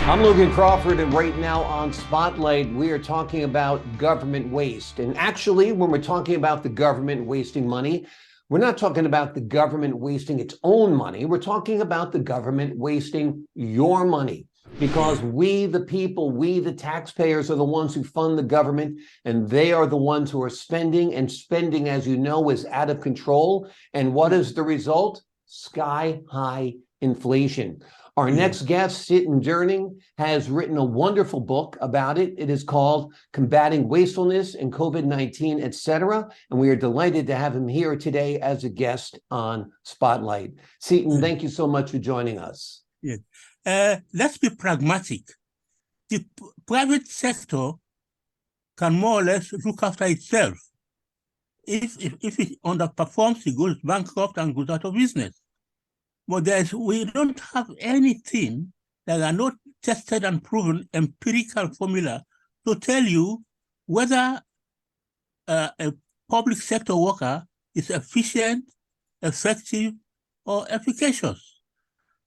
I'm Logan Crawford, and right now on Spotlight, we are talking about government waste. And actually, when we're talking about the government wasting money, we're not talking about the government wasting its own money. We're talking about the government wasting your money. Because we, the people, we, the taxpayers, are the ones who fund the government, and they are the ones who are spending. And spending, as you know, is out of control. And what is the result? Sky-high inflation. Our next guest, Seton During, has written a wonderful book about it. It is called Combating Wastefulness and COVID-19 Etc. And we are delighted to have him here today as a guest on Spotlight. Seton, thank you so much for joining us. Yes. Let's be pragmatic. The private sector can more or less look after itself. If it underperforms, it goes bankrupt and goes out of business. But we don't have anything that are not tested and proven empirical formula to tell you whether a public sector worker is efficient, effective, or efficacious.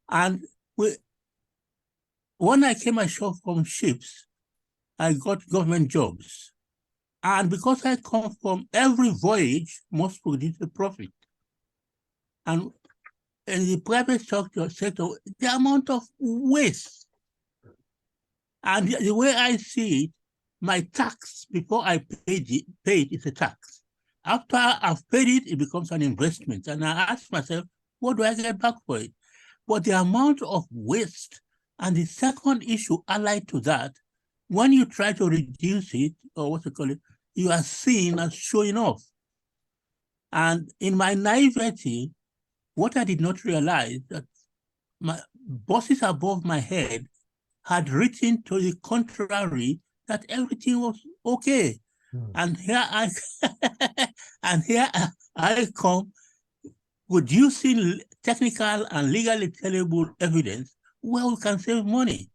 And when I came ashore from ships, I got government jobs. And because I come from every voyage must produce a profit. And in the private sector, the amount of waste. And the way I see it, my tax before I paid is a tax. After I've paid it, it becomes an investment. And I ask myself, what do I get back for it? But the amount of waste and the second issue allied to that, when you try to reduce it, or what you call it, you are seen as showing off. And in my naivety, what I did not realize that my bosses above my head had written to the contrary that everything was okay. And here I come producing technical and legally tellable evidence where we can save money.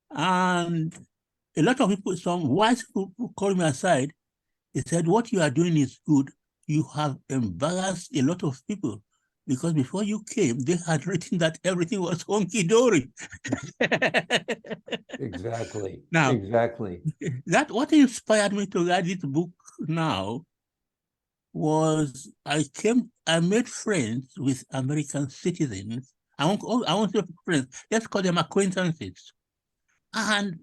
And a lot of people, some wise people called me aside. They said, what you are doing is good. You have embarrassed a lot of people, because before you came, they had written that everything was hunky-dory. Exactly. Now, exactly. That what inspired me to write this book now was I made friends with American citizens. I won't say friends, let's call them acquaintances. And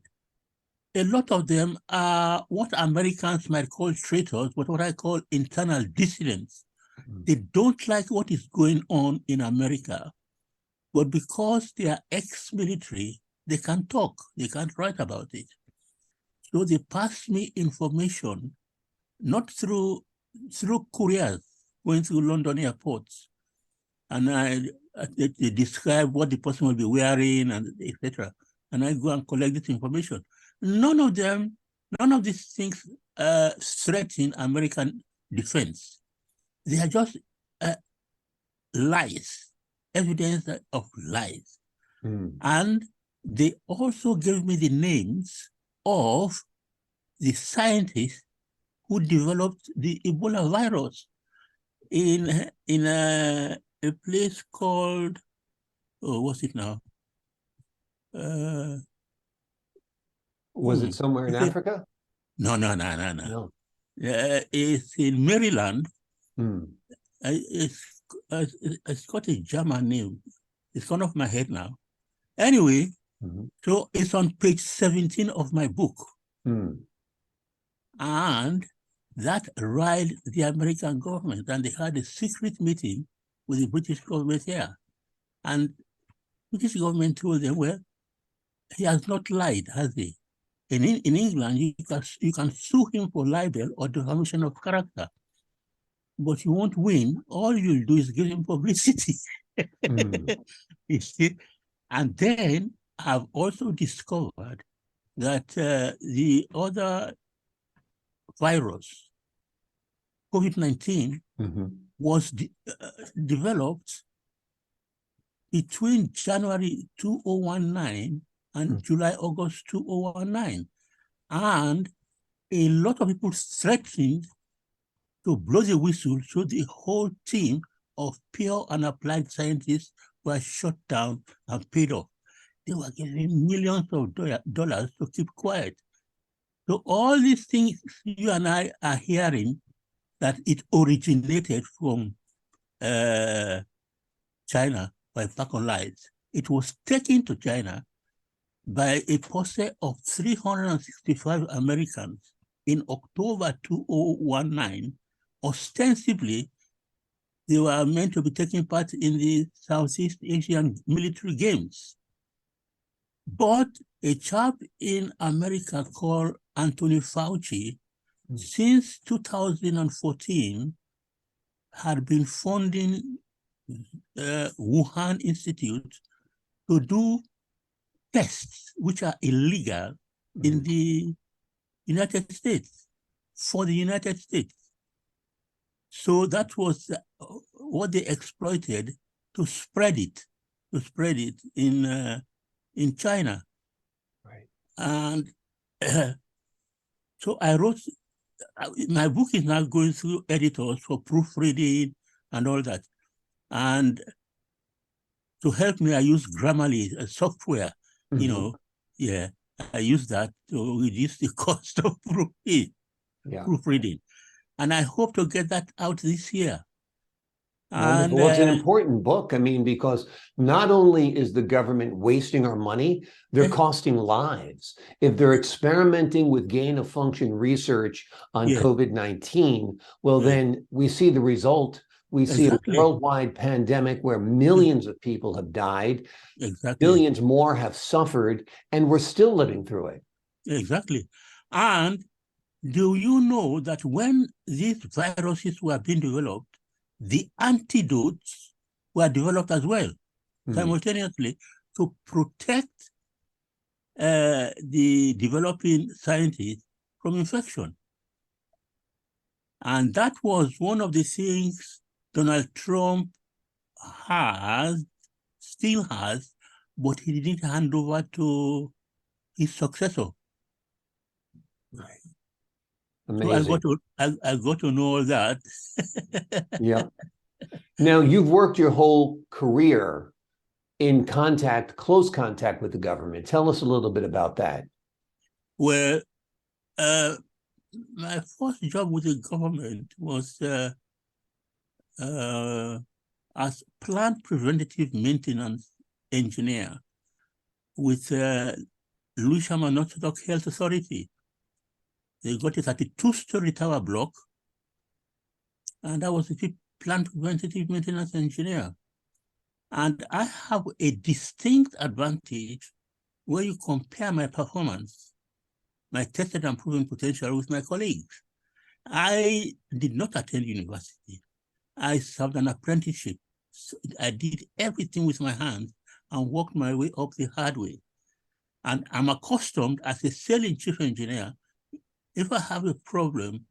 a lot of them are what Americans might call traitors, but what I call internal dissidents. They don't like what is going on in America, but because they are ex-military, they can talk, they can't write about it. So they pass me information, not through couriers going through London airports. And they describe what the person will be wearing, and etc. And I go and collect this information. None of these things threaten American defense. They are just lies, evidence of lies. And they also gave me the names of the scientists who developed the Ebola virus in a place called, what's it now? Was it somewhere in Africa? No. It's in Maryland. It's got a German name. It's gone off my head now. Anyway, so it's on page 17 of my book. And that riled the American government, and they had a secret meeting with the British government here. And the British government told them, well, he has not lied, has he? In England, you can sue him for libel or defamation of character, but you won't win. All you'll do is give him publicity. You see? And then I've also discovered that the other virus, COVID-19, was developed between January 2019 and July-August 2019. And a lot of people threatened to blow the whistle, so the whole team of pure and applied scientists were shut down and paid off. they were getting millions of dollars to keep quiet. So all these things you and I are hearing, that it originated from China by Falcon Lights. It was taken to China by a posse of 365 Americans in October 2019. Ostensibly, they were meant to be taking part in the Southeast Asian military games. But a chap in America called Anthony Fauci, since 2014, had been funding Wuhan Institute to do tests which are illegal in the United States, for the United States. So that was what they exploited to spread it in China. Right. And so I wrote, my book is now going through editors for proofreading and all that. And to help me, I use Grammarly, a software, you know, yeah, I use that to reduce the cost of proofreading. And I hope to get that out this year. Wonderful. Well, it's an important book. I mean, because not only is the government wasting our money, they're costing lives. If they're experimenting with gain-of-function research on COVID-19, well, then we see the result. We see a worldwide pandemic where millions of people have died, billions more have suffered, and we're still living through it. Exactly. And do you know that when these viruses were being developed, the antidotes were developed as well, simultaneously, to protect the developing scientists from infection. And that was one of the things Donald Trump still has, but he didn't hand over to his successor. Right. Amazing. So I got to know all that. Yeah. Now, you've worked your whole career in close contact with the government. Tell us a little bit about that. Well, my first job with the government was as plant preventative maintenance engineer with Louisiana North Health Authority. They got it at a 2-story tower block, and I was a plant preventative maintenance engineer. And I have a distinct advantage where you compare my performance, my tested and proven potential with my colleagues. I did not attend university. I served an apprenticeship. So I did everything with my hands and worked my way up the hard way. And I'm accustomed as a sailing chief engineer, if I have a problem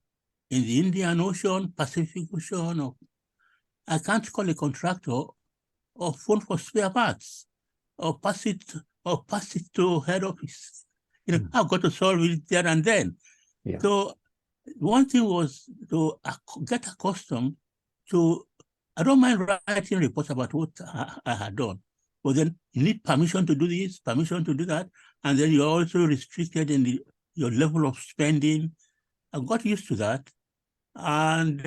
in the Indian Ocean, Pacific Ocean, or I can't call a contractor or phone for spare parts or pass it to head office. You know, I've got to solve it there and then. Yeah. So one thing was to get accustomed to, I don't mind writing reports about what I had done, but then you need permission to do this, permission to do that, and then you're also restricted in your level of spending. I got used to that. And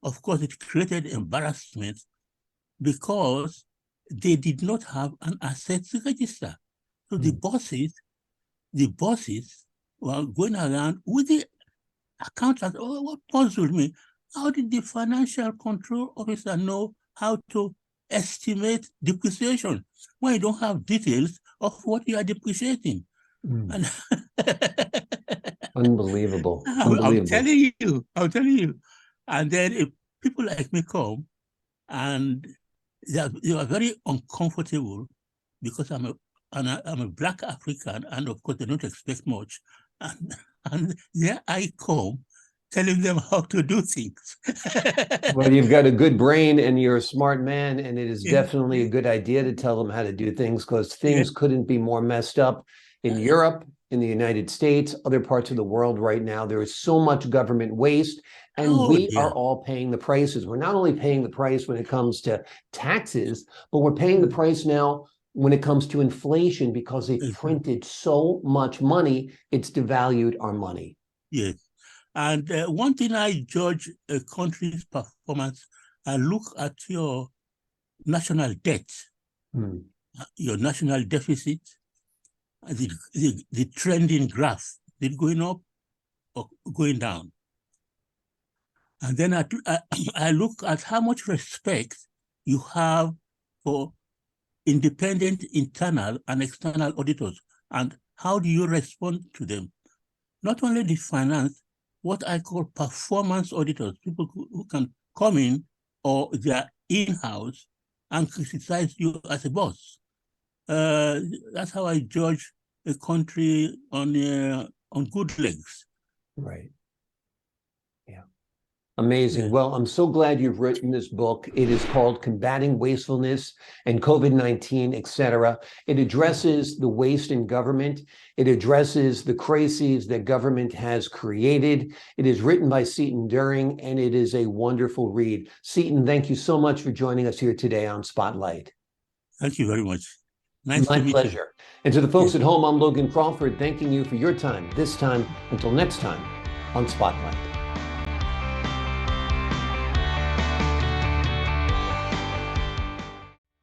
of course, it created embarrassment because they did not have an assets register. So the bosses were going around with the accountants. Oh, what puzzled me, how did the financial control officer know how to estimate depreciation when you don't have details of what you are depreciating? And Unbelievable. I'm telling you. And then if people like me come, and they are very uncomfortable because I'm a Black African, and of course they don't expect much. And there I come telling them how to do things. Well, you've got a good brain and you're a smart man, and it is definitely a good idea to tell them how to do things, because things couldn't be more messed up in Europe, in the United States, other parts of the world right now. There is so much government waste, and we are all paying the prices. We're not only paying the price when it comes to taxes, but we're paying the price now when it comes to inflation because they've Exactly. printed so much money, it's devalued our money. Yes. And one thing I judge a country's performance, I look at your national debt, your national deficit, the trending graph, is it going up or going down? And then I look at how much respect you have for independent internal and external auditors, and how do you respond to them? Not only the finance, what I call performance auditors, people who can come in or they are in-house and criticize you as a boss. That's how I judge a country on good legs. Right. Yeah. Amazing. Yeah. Well, I'm so glad you've written this book. It is called Combating Wastefulness and COVID-19 Etc. It addresses the waste in government. It addresses the crises that government has created. It is written by Seton During, and it is a wonderful read. Seton, thank you so much for joining us here today on Spotlight. Thank you very much. Nice My to meet pleasure. you. And to the folks Yes. at home, I'm Logan Crawford, thanking you for your time this time. Until next time on Spotlight.